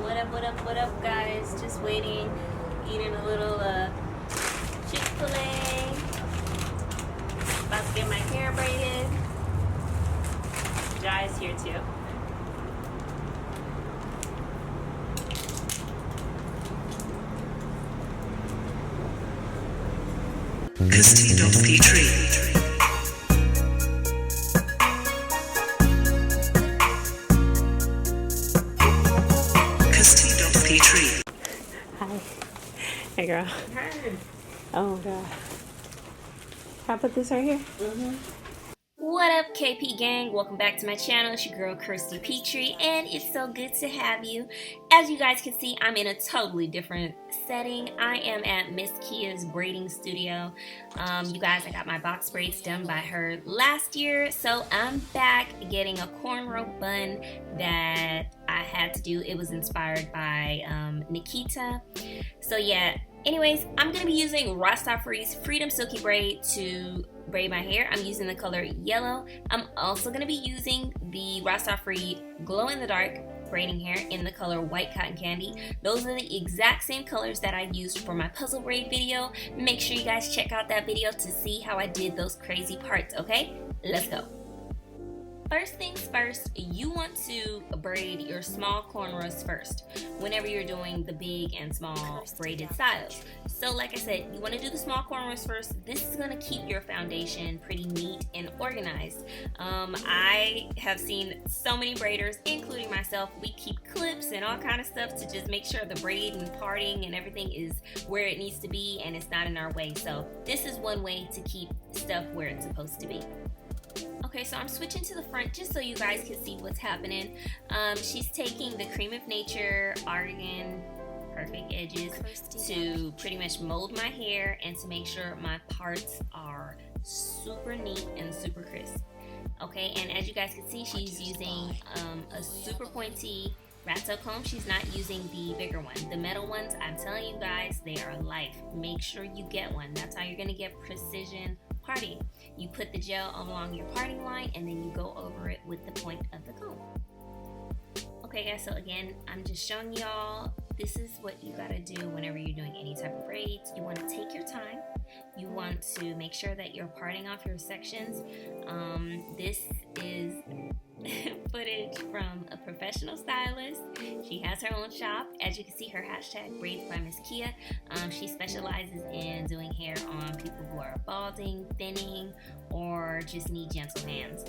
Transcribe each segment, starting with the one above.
What up, guys? Just waiting, eating a little Chick-fil-A. About to get my hair braided. Jai's here too. Hi. Hey, girl. Hi. Oh, God. Can I put this right here? What up, KP gang? Welcome back to my channel. It's your girl Kirsty Petrie, and it's so good to have you. As you guys can see, I'm in a totally different setting. I am at Miss Kia's braiding studio. You guys, I got my box braids done by her last year, so I'm back getting a cornrow bun that I had to do. It was inspired by Nikita. So yeah. Anyways, I'm going to be using RastAfri's Freed'm'silky Braid to braid my hair. I'm using the color yellow. I'm also going to be using the RastAfri glow in the dark braiding hair in the color white cotton candy. Those are the exact same colors that I used for my puzzle braid video. Make sure you guys check out that video to see how I did those crazy parts, okay? Let's go. First things first, you want to braid your small cornrows first whenever you're doing the big and small braided styles. So like I said, you want to do the small cornrows first. This is going to keep your foundation pretty neat and organized. I have seen so many braiders, including myself, we keep clips and all kind of stuff to just make sure the braid and parting and everything is where it needs to be and it's not in our way. So this is one way to keep stuff where it's supposed to be. Okay, so I'm switching to the front just so you guys can see what's happening. She's taking the Creme of Nature Argon perfect edges to pretty much mold my hair and to make sure my parts are super neat and super crisp. Okay, and as you guys can see, she's using a super pointy ratso comb. She's not using the bigger one. The metal ones, I'm telling you guys, they are life. Make sure you get one. That's how you're gonna get precision parting. You put the gel along your parting line and then you go over it with the point of the comb. Okay guys, so again, I'm just showing y'all, this is what you gotta do whenever you're doing any type of braids. You want to take your time. You want to make sure that you're parting off your sections. This is footage from a professional stylist. She has her own shop. As you can see, her hashtag braids by Miss Kia. She specializes in doing hair on people who are balding, thinning, or just need gentle hands.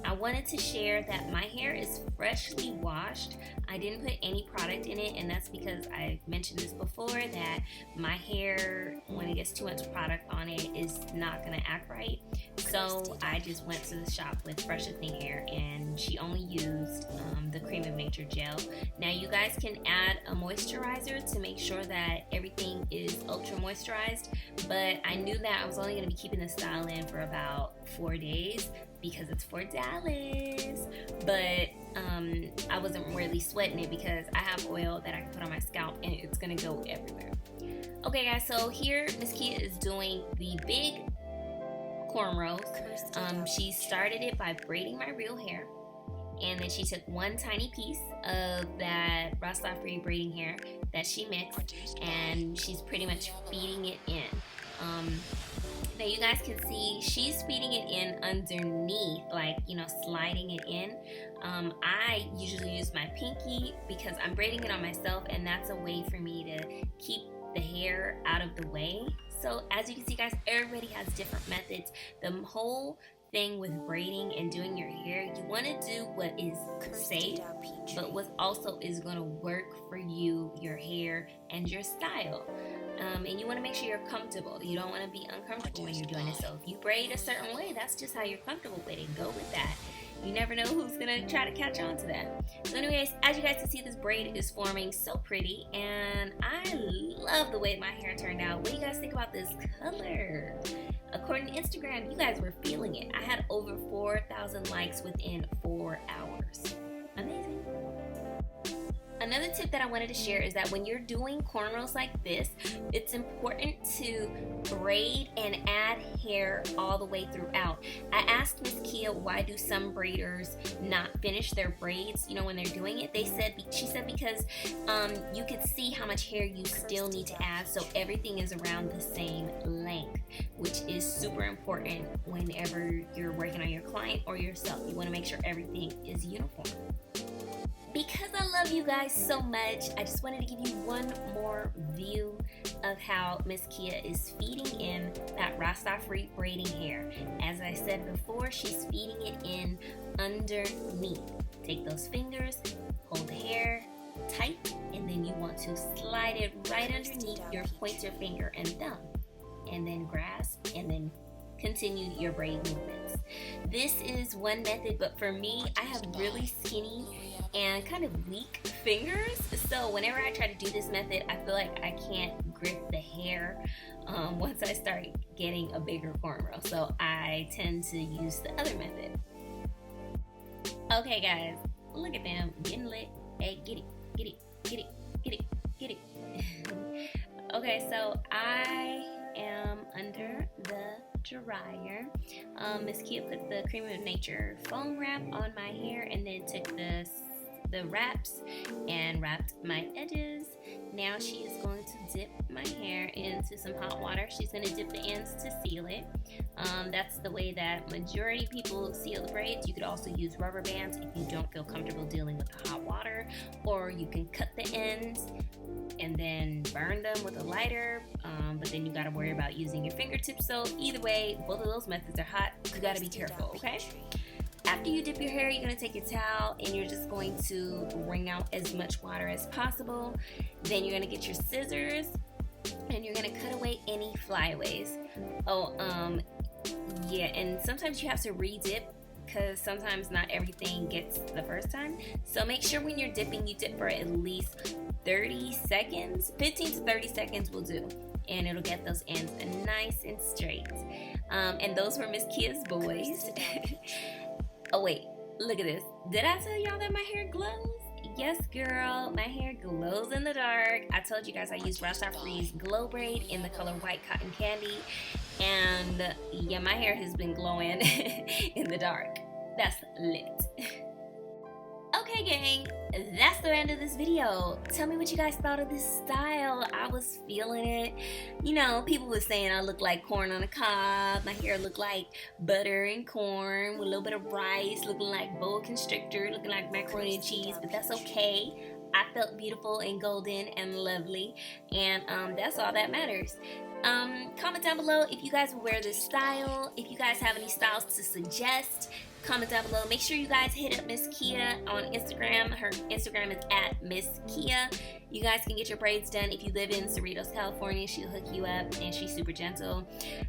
I wanted to share that my hair is freshly washed. I didn't put any product in it, and that's because I mentioned this before that my hair, when it gets too much product on it, is not gonna act right. So I just went to the shop with Fresh Thing Hair, and she only used the Creme of Nature gel. Now you guys can add a moisturizer to make sure that everything is ultra moisturized, but I knew that I was only going to be keeping the style in for about 4 days because it's for Dallas, but I wasn't really sweating it because I have oil that I can put on my scalp and it's going to go everywhere. Okay guys, so here Miss Kia is doing the big cornrows. She started it by braiding my real hair, and then she took one tiny piece of that RastAfri braiding hair that she mixed, and she's pretty much feeding it in. Now you guys can see she's feeding it in underneath, like, you know, sliding it in. I usually use my pinky because I'm braiding it on myself, and that's a way for me to keep the hair out of the way. So as you can see guys, everybody has different methods. The whole thing with braiding and doing your hair, you want to do what is safe, but what also is going to work for you, your hair, and your style. And you want to make sure you're comfortable. You don't want to be uncomfortable when you're doing it. So if you braid a certain way, that's just how you're comfortable with it. Go with that. You never know who's gonna try to catch on to that. So anyways, as you guys can see, this braid is forming so pretty, and I love the way my hair turned out. What do you guys think about this color? According to Instagram, you guys were feeling it. I had over 4,000 likes within 4 hours. Amazing. Another tip that I wanted to share is that when you're doing cornrows like this, it's important to braid and add hair all the way throughout. I asked Miss Kia why do some braiders not finish their braids, you know, when they're doing it. She said because you could see how much hair you still need to add, so everything is around the same length, which is super important whenever you're working on your client or yourself. You want to make sure everything is uniform. Because I love you guys so much, I just wanted to give you one more view of how Miss Kia is feeding in that RastAfri braiding hair. As I said before, she's feeding it in underneath. Take those fingers, hold the hair tight, and then you want to slide it right underneath your pointer finger and thumb. And then grasp, and then continue your braid movements. This is one method, but for me, I have really skinny and kind of weak fingers, so whenever I try to do this method, I feel like I can't grip the hair once I start getting a bigger cornrow, so I tend to use the other method. Okay guys, look at them getting lit. Hey, get it, get it, get it, get it, get it. Okay, so I am under the dryer. Miss Kia put the Creme of Nature foam wrap on my hair and then took the wraps and wrapped my edges. Now she is going to dip my hair into some hot water. She's going to dip the ends to seal it. That's the way that majority of people seal the braids. You could also use rubber bands if you don't feel comfortable dealing with the hot water, or you can cut the ends and then burn them with a lighter, but then you got to worry about using your fingertips. So either way, both of those methods are hot. You got to be careful, okay? After you dip your hair, you're going to take your towel and you're just going to wring out as much water as possible. Then you're going to get your scissors and you're going to cut away any flyaways. Yeah, and sometimes you have to re-dip because sometimes not everything gets the first time. So make sure when you're dipping, you dip for at least 30 seconds. 15 to 30 seconds will do, and it'll get those ends nice and straight. And those were Miss Kia's boys. Oh wait, look at this. Did I tell y'all that my hair glows? Yes, girl, my hair glows in the dark. I told you guys I used RastAfri's Glow Braid in the color White Cotton Candy. And yeah, my hair has been glowing in the dark. That's lit. Okay, gang, that's the end of this video. Tell me what you guys thought of this style. I was feeling it. You know, people were saying I look like corn on a cob. My hair looked like butter and corn with a little bit of rice, looking like boa constrictor, looking like macaroni and cheese, but that's okay. I felt beautiful and golden and lovely, and that's all that matters. Comment down below if you guys will wear this style. If you guys have any styles to suggest, comment down below. Make sure you guys hit up Miss Kia on Instagram. Her Instagram is @MissKia. You guys can get your braids done if you live in Cerritos, California. She'll hook you up, and she's super gentle.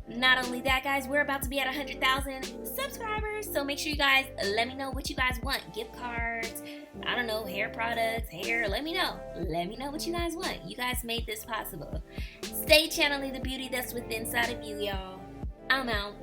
Not only that, guys, we're about to be at 100,000 subscribers, so make sure you guys let me know what you guys want. Gift cards, I don't know, hair products, hair. Let me know. Let me know what you guys want. You guys made this possible. Stay channeling the beauty that's within inside of you, y'all. I'm out.